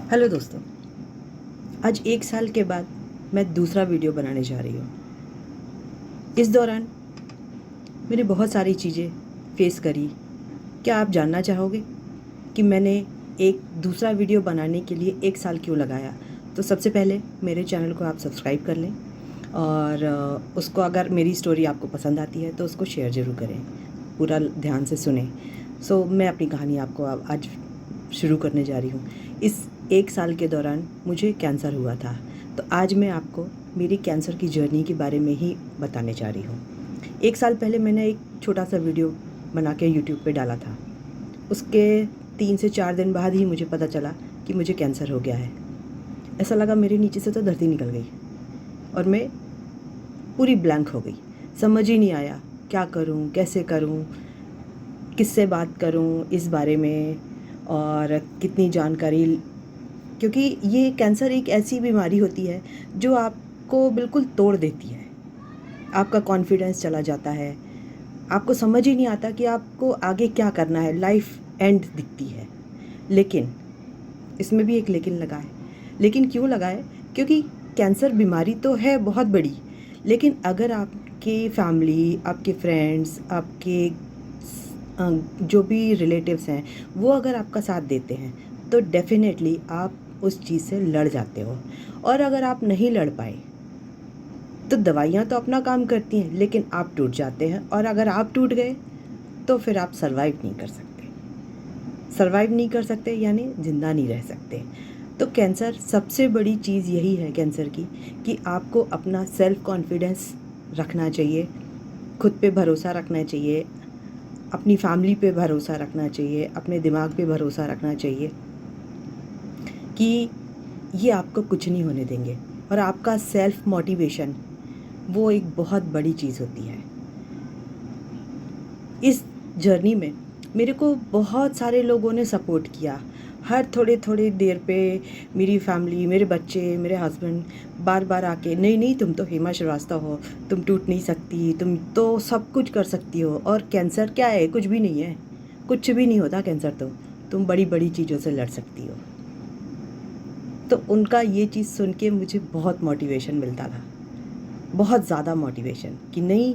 Hello दोस्तों। आज 1 साल के बाद मैं दूसरा वीडियो बनाने जा रही हूँ। इस दौरान मैंने बहुत सारी चीज़ें फेस करी। क्या आप जानना चाहोगे कि मैंने एक दूसरा वीडियो बनाने के लिए 1 साल क्यों लगाया? तो सबसे पहले मेरे चैनल को आप सब्सक्राइब कर लें और उसको अगर मेरी स्टोरी आपको पसंद आती है तो उसको शेयर ज़रूर करें, पूरा ध्यान से सुने। मैं अपनी कहानी आपको अब आज शुरू करने जा रही हूँ। इस 1 साल के दौरान मुझे कैंसर हुआ था, तो आज मैं आपको मेरी कैंसर की जर्नी के बारे में ही बताने जा रही हूँ। 1 साल पहले मैंने एक छोटा सा वीडियो बना के यूट्यूब पे डाला था। उसके 3 से 4 दिन बाद ही मुझे पता चला कि मुझे कैंसर हो गया है। ऐसा लगा मेरे नीचे से तो धरती निकल गई और मैं पूरी ब्लैंक हो गई। समझ ही नहीं आया क्या करूं, कैसे करूं, किससे बात करूं इस बारे में और कितनी जानकारी, क्योंकि ये कैंसर एक ऐसी बीमारी होती है जो आपको बिल्कुल तोड़ देती है। आपका कॉन्फिडेंस चला जाता है, आपको समझ ही नहीं आता कि आपको आगे क्या करना है, लाइफ एंड दिखती है। लेकिन इसमें भी एक लेकिन लगा है। लेकिन क्यों लगा है? क्योंकि कैंसर बीमारी तो है बहुत बड़ी, लेकिन अगर आपके फैमिली, आपके फ्रेंड्स, आपके जो भी रिलेटिव्स हैं वो अगर आपका साथ देते हैं तो डेफिनेटली आप उस चीज़ से लड़ जाते हो। और अगर आप नहीं लड़ पाए तो दवाइयाँ तो अपना काम करती हैं, लेकिन आप टूट जाते हैं, और अगर आप टूट गए तो फिर आप सर्वाइव नहीं कर सकते। सर्वाइव नहीं कर सकते यानी ज़िंदा नहीं रह सकते। तो कैंसर, सबसे बड़ी चीज़ यही है कैंसर की कि आपको अपना सेल्फ कॉन्फिडेंस रखना चाहिए, खुद पे भरोसा रखना चाहिए, अपनी फैमिली पे भरोसा रखना चाहिए, अपने दिमाग पे भरोसा रखना चाहिए कि ये आपको कुछ नहीं होने देंगे। और आपका सेल्फ मोटिवेशन वो एक बहुत बड़ी चीज़ होती है। इस जर्नी में मेरे को बहुत सारे लोगों ने सपोर्ट किया। हर थोड़े थोड़े देर पे मेरी फैमिली, मेरे बच्चे, मेरे हस्बैंड बार बार आके, नहीं नहीं तुम तो हेमा श्रीवास्तव हो, तुम टूट नहीं सकती, तुम तो सब कुछ कर सकती हो, और कैंसर क्या है? कुछ भी नहीं है, कुछ भी नहीं होता कैंसर तो, तुम बड़ी बड़ी चीज़ों से लड़ सकती हो। तो उनका ये चीज़ सुन के मुझे बहुत मोटिवेशन मिलता था, बहुत ज़्यादा मोटिवेशन कि नहीं,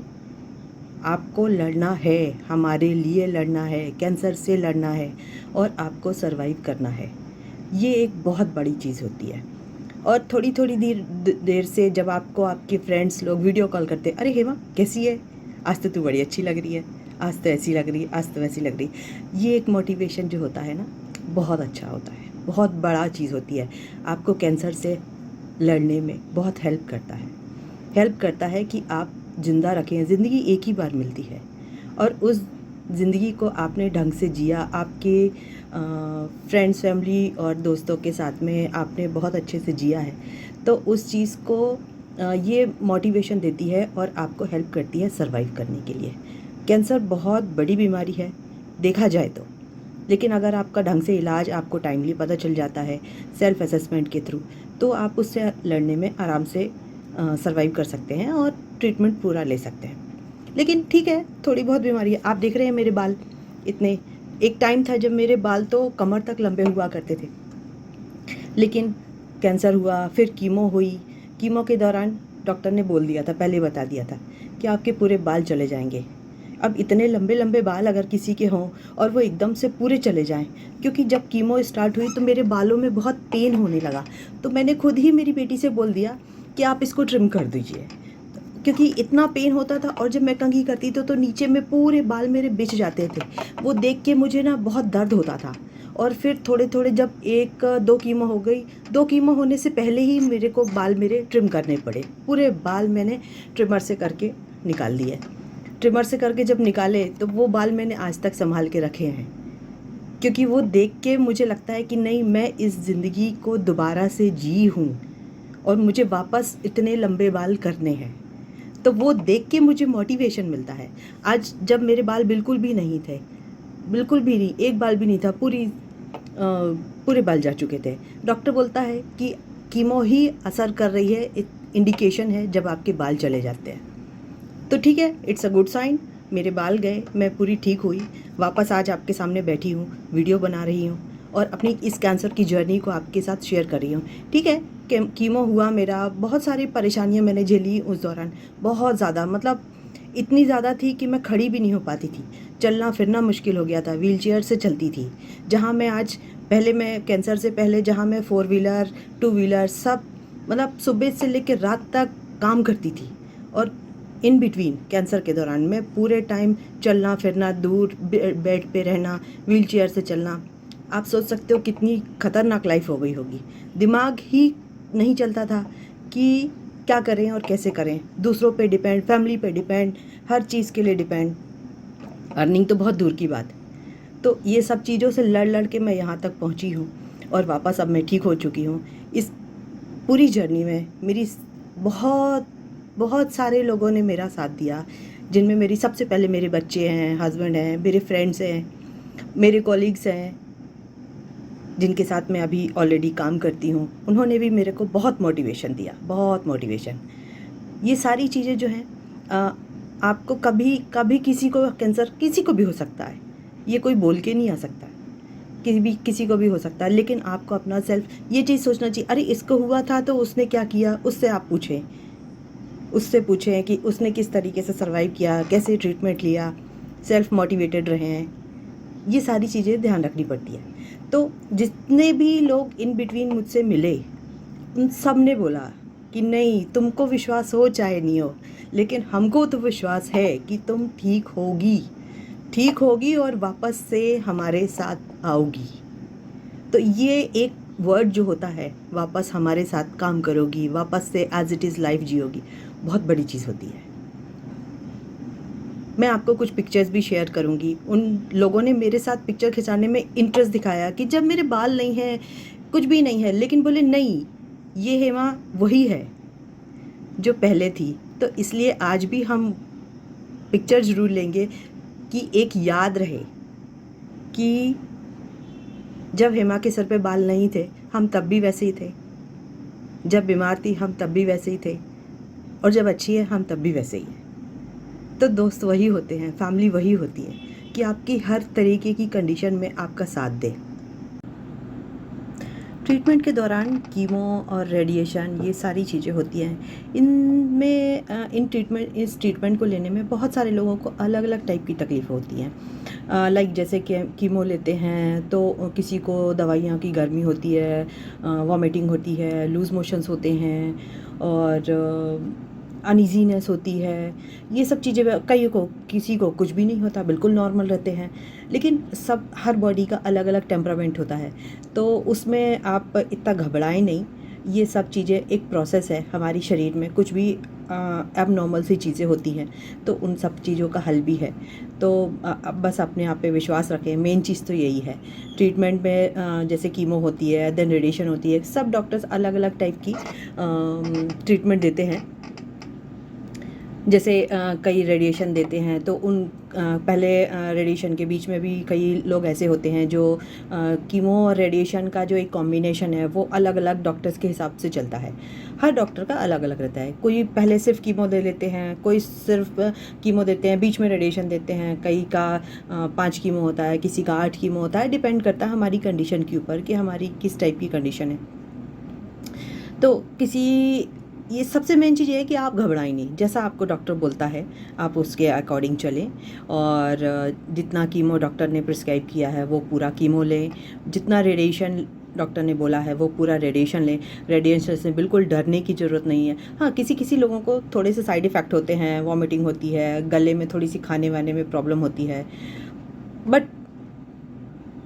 आपको लड़ना है, हमारे लिए लड़ना है, कैंसर से लड़ना है और आपको सरवाइव करना है। ये एक बहुत बड़ी चीज़ होती है। और थोड़ी थोड़ी देर देर से जब आपको आपके फ्रेंड्स लोग वीडियो कॉल करते, अरे हेमा कैसी है, आज तो तू बड़ी अच्छी लग रही है, आज तो ऐसी लग रही है, आज तो वैसी लग रही है। ये एक मोटिवेशन जो होता है ना, बहुत अच्छा होता है, बहुत बड़ा चीज़ होती है। आपको कैंसर से लड़ने में बहुत हेल्प करता है। हेल्प करता है कि आप ज़िंदा रखें। ज़िंदगी एक ही बार मिलती है और उस ज़िंदगी को आपने ढंग से जिया, आपके फ्रेंड्स, फैमिली और दोस्तों के साथ में आपने बहुत अच्छे से जिया है, तो उस चीज़ को ये मोटिवेशन देती है और आपको हेल्प करती है सर्वाइव करने के लिए। कैंसर बहुत बड़ी बीमारी है देखा जाए तो, लेकिन अगर आपका ढंग से इलाज आपको टाइमली पता चल जाता है सेल्फ असेसमेंट के थ्रू, तो आप उससे लड़ने में आराम से सर्वाइव कर सकते हैं और ट्रीटमेंट पूरा ले सकते हैं। लेकिन ठीक है, थोड़ी बहुत बीमारी है। आप देख रहे हैं मेरे बाल इतने, एक टाइम था जब मेरे बाल तो कमर तक लंबे हुआ करते थे, लेकिन कैंसर हुआ, फिर कीमो हुई। कीमो के दौरान डॉक्टर ने बोल दिया था, पहले बता दिया था कि आपके पूरे बाल चले जाएंगे। अब इतने लंबे लंबे बाल अगर किसी के हों और वो एकदम से पूरे चले जाएं, क्योंकि जब कीमो स्टार्ट हुई तो मेरे बालों में बहुत पेन होने लगा, तो मैंने खुद ही मेरी बेटी से बोल दिया कि आप इसको ट्रिम कर दीजिए, क्योंकि इतना पेन होता था। और जब मैं कंघी करती तो नीचे में पूरे बाल मेरे बिछ जाते थे। वो देख के मुझे ना बहुत दर्द होता था। और फिर थोड़े थोड़े जब 1-2 कीमो हो गई, 2 कीमो होने से पहले ही मेरे को बाल मेरे ट्रिम करने पड़े। पूरे बाल मैंने ट्रिमर से करके निकाल दिए। ट्रिमर से करके जब निकाले तो वो बाल मैंने आज तक संभाल के रखे हैं, क्योंकि वो देख के मुझे लगता है कि नहीं, मैं इस ज़िंदगी को दोबारा से जी हूँ और मुझे वापस इतने लंबे बाल करने हैं। तो वो देख के मुझे मोटिवेशन मिलता है। आज जब मेरे बाल बिल्कुल भी नहीं थे, बिल्कुल भी नहीं, एक बाल भी नहीं था, पूरे बाल जा चुके थे। डॉक्टर बोलता है कि कीमो ही असर कर रही है, इंडिकेशन है जब आपके बाल चले जाते हैं। तो ठीक है, इट्स अ गुड साइन। मेरे बाल गए, मैं पूरी ठीक हुई, वापस आज आपके सामने बैठी हूँ, वीडियो बना रही हूँ और अपनी इस कैंसर की जर्नी को आपके साथ शेयर कर रही हूँ। ठीक है, कीमो हुआ मेरा, बहुत सारी परेशानियाँ मैंने झेली उस दौरान, बहुत ज़्यादा, मतलब इतनी ज़्यादा थी कि मैं खड़ी भी नहीं हो पाती थी, चलना फिरना मुश्किल हो गया था, व्हीलचेयर से चलती थी। जहाँ मैं आज, पहले मैं कैंसर से पहले जहाँ मैं 4 व्हीलर 2 व्हीलर सब, मतलब सुबह से लेकर रात तक काम करती थी, और इन बिटवीन कैंसर के दौरान मैं पूरे टाइम चलना फिरना, दूर बेड पे रहना, व्हीलचेयर से चलना। आप सोच सकते हो कितनी खतरनाक लाइफ हो गई होगी। दिमाग ही नहीं चलता था कि क्या करें और कैसे करें, दूसरों पे डिपेंड, फैमिली पे डिपेंड, हर चीज़ के लिए डिपेंड, अर्निंग तो बहुत दूर की बात। तो ये सब चीज़ों से लड़ लड़ के मैं यहाँ तक पहुँची हूँ, और वापस अब मैं ठीक हो चुकी हूँ। इस पूरी जर्नी में मेरी बहुत बहुत सारे लोगों ने मेरा साथ दिया, जिनमें मेरी सबसे पहले मेरे बच्चे हैं, हस्बैंड हैं, मेरे फ्रेंड्स हैं, मेरे कॉलीग्स हैं, जिनके साथ मैं अभी ऑलरेडी काम करती हूँ। उन्होंने भी मेरे को बहुत मोटिवेशन दिया, बहुत मोटिवेशन। ये सारी चीज़ें जो हैं, आपको कभी कभी किसी को कैंसर, किसी को भी हो सकता है, ये कोई बोल के नहीं आ सकता, किसी को भी हो सकता है, लेकिन आपको अपना सेल्फ ये चीज़ सोचना चाहिए, अरे इसको हुआ था तो उसने क्या किया, उससे आप पूछें, उससे पूछें कि उसने किस तरीके से सर्वाइव किया, कैसे ट्रीटमेंट लिया, सेल्फ मोटिवेटेड रहे हैं। ये सारी चीज़ें ध्यान रखनी पड़ती है। तो जितने भी लोग इन बिटवीन मुझसे मिले, उन सब ने बोला कि नहीं, तुमको विश्वास हो चाहे नहीं हो, लेकिन हमको तो विश्वास है कि तुम ठीक होगी और वापस से हमारे साथ आओगी। तो ये एक वर्ड जो होता है, वापस हमारे साथ काम करोगी, वापस से एज इट इज़ लाइफ जियोगी, बहुत बड़ी चीज़ होती है। मैं आपको कुछ पिक्चर्स भी शेयर करूंगी। उन लोगों ने मेरे साथ पिक्चर खिंचाने में इंटरेस्ट दिखाया कि जब मेरे बाल नहीं हैं, कुछ भी नहीं है, लेकिन बोले नहीं, ये हेमा वही है जो पहले थी। तो इसलिए आज भी हम पिक्चर ज़रूर लेंगे कि एक याद रहे कि जब हेमा के सर पे बाल नहीं थे, हम तब भी वैसे ही थे, जब बीमार थी हम तब भी वैसे ही थे, और जब अच्छी है हम तब भी वैसे ही हैं। तो दोस्त वही होते हैं, फैमिली वही होती है कि आपकी हर तरीके की कंडीशन में आपका साथ दे। ट्रीटमेंट के दौरान कीमो और रेडिएशन, ये सारी चीज़ें होती हैं। इनमें इस ट्रीटमेंट को लेने में बहुत सारे लोगों को अलग अलग टाइप की तकलीफ़ होती हैं। लाइक जैसे कि कीमो लेते हैं तो किसी को दवाइयाँ की गर्मी होती है, वॉमिटिंग होती है, लूज़ मोशंस होते हैं, और अनईजीनेस होती है। ये सब चीज़ें किसी को कुछ भी नहीं होता, बिल्कुल नॉर्मल रहते हैं। लेकिन हर बॉडी का अलग अलग टेम्परामेंट होता है, तो उसमें आप इतना घबराएं नहीं। ये सब चीज़ें एक प्रोसेस है, हमारी शरीर में कुछ भी एबनॉर्मल सी चीज़ें होती हैं, तो उन सब चीज़ों का हल भी है। तो अब बस अपने आप पे विश्वास रखें, मेन चीज़ तो यही है। ट्रीटमेंट में जैसे कीमो होती है, देन रेडिएशन होती है, सब डॉक्टर्स अलग अलग टाइप की ट्रीटमेंट देते हैं। जैसे कई रेडिएशन देते हैं, तो पहले रेडिएशन के बीच में भी कई लोग ऐसे होते हैं जो कीमो और रेडिएशन का जो एक कॉम्बिनेशन है वो अलग अलग डॉक्टर्स के हिसाब से चलता है। हर डॉक्टर का अलग अलग रहता है। कोई पहले सिर्फ कीमो दे लेते हैं, कोई सिर्फ कीमो देते हैं, बीच में रेडिएशन देते हैं, कई का 5 कीमो होता है, किसी का 8 कीमो होता है। डिपेंड करता है हमारी कंडीशन के ऊपर कि हमारी किस टाइप की कंडीशन है। तो ये सबसे मेन चीज़ ये है कि आप घबराएं नहीं, जैसा आपको डॉक्टर बोलता है आप उसके अकॉर्डिंग चलें, और जितना कीमो डॉक्टर ने प्रिस्क्राइब किया है वो पूरा कीमो लें, जितना रेडिएशन डॉक्टर ने बोला है वो पूरा रेडिएशन लें। रेडिएशन से बिल्कुल डरने की ज़रूरत नहीं है। हाँ, किसी लोगों को थोड़े से साइड इफ़ेक्ट होते हैं, वॉमिटिंग होती है, गले में थोड़ी सी खाने वाने में प्रॉब्लम होती है, बट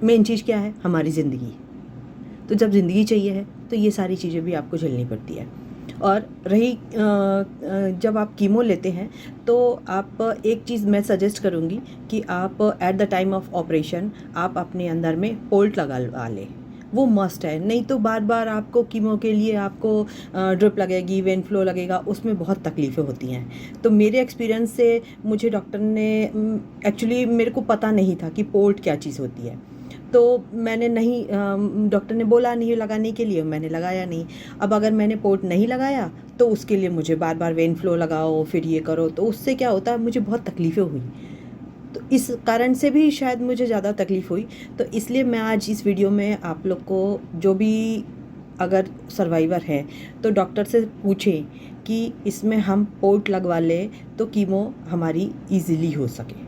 मेन चीज़ क्या है, हमारी ज़िंदगी। तो जब ज़िंदगी चाहिए है तो ये सारी चीज़ें भी आपको झेलनी पड़ती है। और रही जब आप कीमो लेते हैं तो आप, एक चीज़ मैं सजेस्ट करूँगी कि आप at the time of operation आप अपने अंदर में पोल्ट लगा लें, वो मस्ट है। नहीं तो बार बार आपको कीमो के लिए आपको ड्रिप लगेगी, वेन फ्लो लगेगा, उसमें बहुत तकलीफ़ें होती हैं। तो मेरे एक्सपीरियंस से मुझे डॉक्टर ने, एक्चुअली मेरे को पता नहीं था कि पोल्ट क्या चीज़ होती है, तो मैंने नहीं, डॉक्टर ने बोला नहीं लगाने के लिए, मैंने लगाया नहीं। अब अगर मैंने पोर्ट नहीं लगाया तो उसके लिए मुझे बार बार वेन फ्लो लगाओ, फिर ये करो, तो उससे क्या होता है, मुझे बहुत तकलीफ़ें हुई। तो इस कारण से भी शायद मुझे ज़्यादा तकलीफ़ हुई। तो इसलिए मैं आज इस वीडियो में आप लोग को, जो भी अगर सर्वाइवर हैं तो डॉक्टर से पूछें कि इसमें हम पोर्ट लगवा लें तो कीमो हमारी ईज़िली हो सके।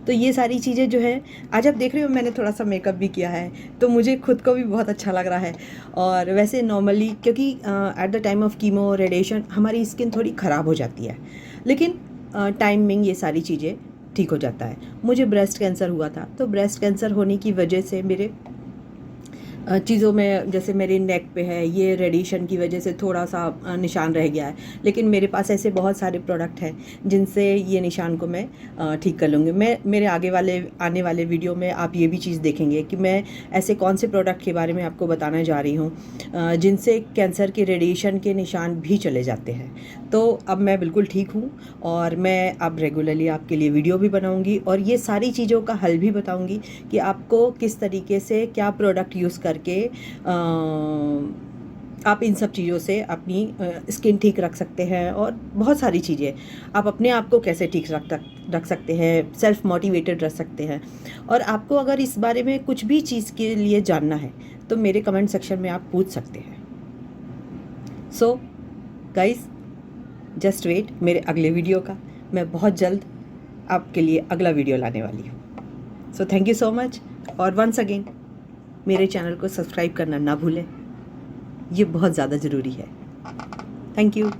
तो ये सारी चीज़ें जो है, आज आप देख रहे हो मैंने थोड़ा सा मेकअप भी किया है, तो मुझे खुद को भी बहुत अच्छा लग रहा है। और वैसे नॉर्मली क्योंकि at the time of chemo radiation हमारी स्किन थोड़ी ख़राब हो जाती है, लेकिन टाइमिंग ये सारी चीज़ें ठीक हो जाता है। मुझे ब्रेस्ट कैंसर हुआ था, तो ब्रेस्ट कैंसर होने की वजह से मेरे चीज़ों में, जैसे मेरे नेक पे है, ये रेडिएशन की वजह से थोड़ा सा निशान रह गया है, लेकिन मेरे पास ऐसे बहुत सारे प्रोडक्ट हैं जिनसे ये निशान को मैं ठीक कर लूँगी। मैं मेरे आने वाले वीडियो में आप ये भी चीज़ देखेंगे कि मैं ऐसे कौन से प्रोडक्ट के बारे में आपको बताने जा रही हूँ जिनसे कैंसर के रेडिएशन के निशान भी चले जाते हैं। तो अब मैं बिल्कुल ठीक हूँ और मैं अब रेगुलरली आपके लिए वीडियो भी बनाऊँगी और ये सारी चीज़ों का हल भी बताऊँगी कि आपको किस तरीके से क्या प्रोडक्ट यूज़ करके आप इन सब चीज़ों से अपनी स्किन ठीक रख सकते हैं। और बहुत सारी चीज़ें आप अपने आप को कैसे ठीक रख सकते हैं, सेल्फ मोटिवेटेड रख सकते हैं। और आपको अगर इस बारे में कुछ भी चीज़ के लिए जानना है तो मेरे कमेंट सेक्शन में आप पूछ सकते हैं। सो गाइस, जस्ट वेट मेरे अगले वीडियो का। मैं बहुत जल्द आपके लिए अगला वीडियो लाने वाली हूँ। So thank you so much. और वंस अगेन मेरे चैनल को सब्सक्राइब करना ना भूलें, ये बहुत ज़्यादा ज़रूरी है। Thank you.